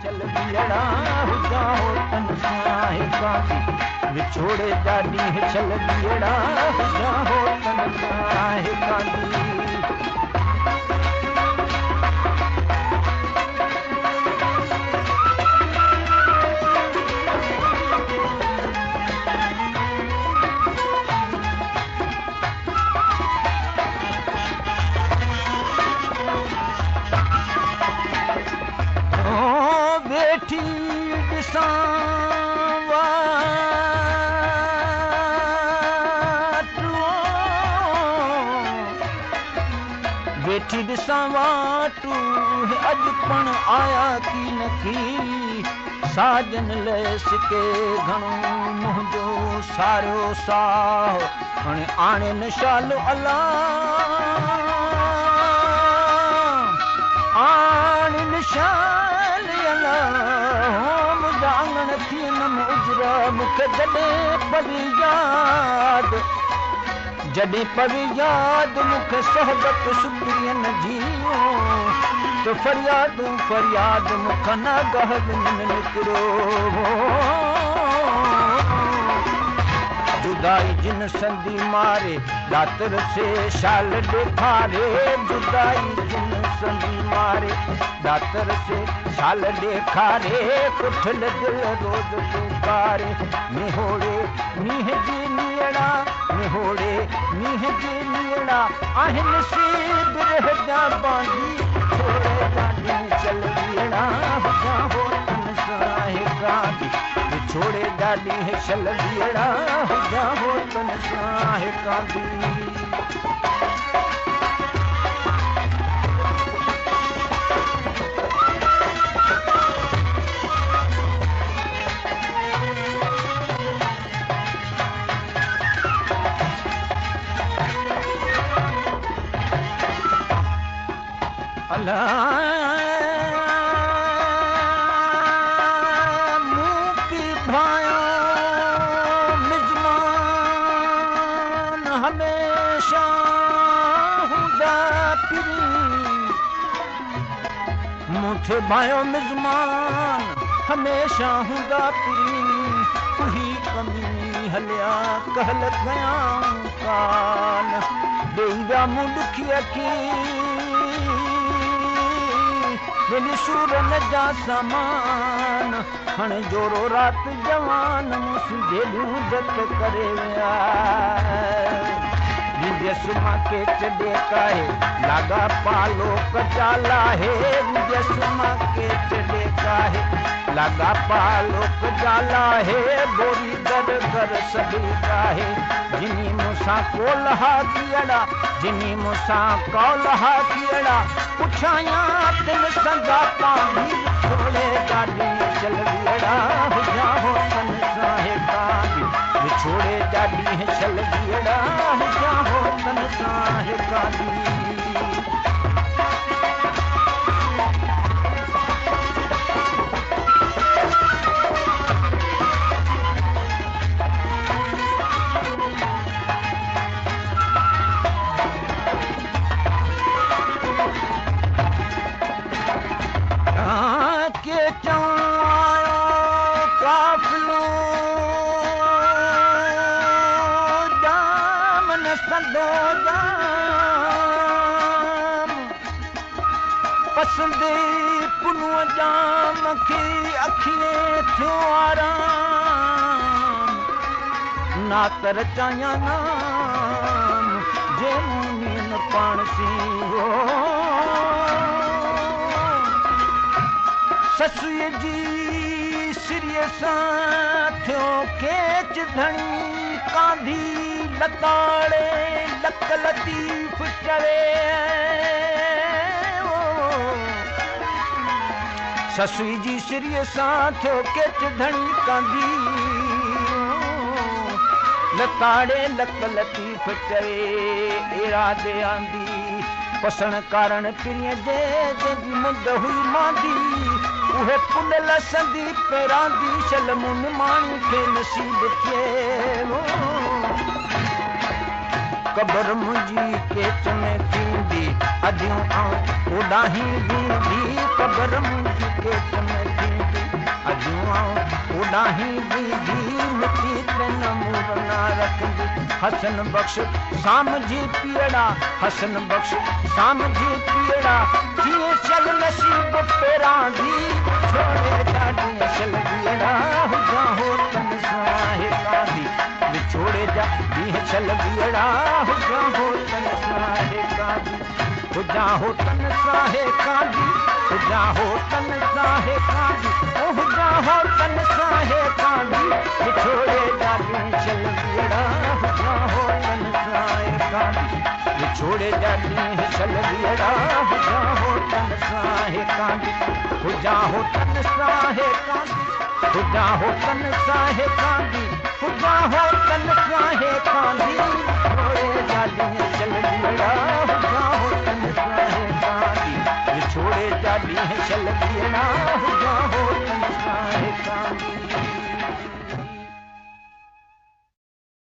चल बियड़ा हुजा हो तन साहे कांदी विछोड़े ॾाढी चल बियड़ा हुजा हो तन साहे कांदी बेठी ॾिसां वाटू अॼुपण आया की न थी साजन लैस के घणो मुंहिंजो सारियो साह हाणे आणे न शालो अलाह आणे न शाल अलाह मुंहिंजा आंगण थी न उजरा मूंखे जॾहिं पवी याद मूंखे सोहबत सुपिरियन जी तो फरियाद मूंखां न गहब निकिरो जुदाई जिन संदी मारे दातर से शाल ॾेखारे जुदाई जिन संदी मारे दातर से शाल ॾेखारे कुठल दिल रोज़ पुकारे निहोड़े मींहं जी नीड़ा निहोड़े मींहं जी नीड़ा आहिनि नसीब रहजा बांधी छोड़े ॾाढी चल बीड़ा हुजा हो तन साहे कांदी छोड़े ॾाढी चल बीड़ा हुजा हो तन साहे कांदी मूंकी भायो मिज़मान हमेशा हूंदा पिरी मूंखे भायो मिज़मान हमेशा हूंदा पिरी उही कमी हलिया कहल कयां कान ॾेईंदा मूं ॾुखी अखी सूर न जा सामान हाणे जोरो रात जवान मुंहिंजे जत करे विया विजयसुमा के चॾे काहे लागा पालो कचाला है विजयसुमा के चॾे काहे लागा पालो कचाला है बोरी दर घर सभी काहे जिनी मूंसां कोलहा कियड़ा जिनी मूंसां कोलहा कियड़ा पुछाया दिल संगा पानी छोड़े ॾाढी चल बीड़ा हुजा हो तन साहे कांदी छोड़े ॾाढी चल बीड़ा हुजा हो तन साहे कांदी पसंदे पुनुअ जाम खे अखिए थियो आराम नातर चाया नाम जे मुनीन पाण सी हो ससुए जी सिरीअ सां थियो केच धणी कांधी लताड़े लक लतीफ़ चवे ससुई जी सिरीअ सां थियो केच धणी कांधी लताड़े लक लतीफ़ चवे इरादे आंदी पसण कारण पिरीअ जे जंहिंजी मुंद हुई मांदी उहे पुल लसंदी पेरांदी शल मुन माणी खे नसीब थिए कबर मुंहिंजी केच में थींदी अॼु उॾाही ॾींदी कबर मुंहिंजी केच में थींदी डाही दीदी मिट्टी ते नमूर ना रखंदी हसन बख्श सामझी पीड़ा हसन बख्श सामझी पीड़ा जिए चल नसीब पेरा दी छोड़े डाडी चल बीड़ा हुजा हो तन साहे कादी विछोड़े जा दी चल बीड़ा हुजा हो तन साहे कादी हुजा हो तन साहे कादी हुजा हो तन साहे कादी ओ हुजा हो तन साहे कादी विछोड़े जा दी चल बीड़ा हुजा हो तन साहे कादी विछोड़े जा दी चल बीड़ा हुजा हो तन साहे कादी हुजा हो तन साहे कादी हुजा हो तन साहे कादी हुजा हो तन साहे कादी छोड़े जा दी चल बीड़ा हुजा हो तन साहे कादी विछोड़े जा दी चल बीड़ा हुजा हो तन साहे कादी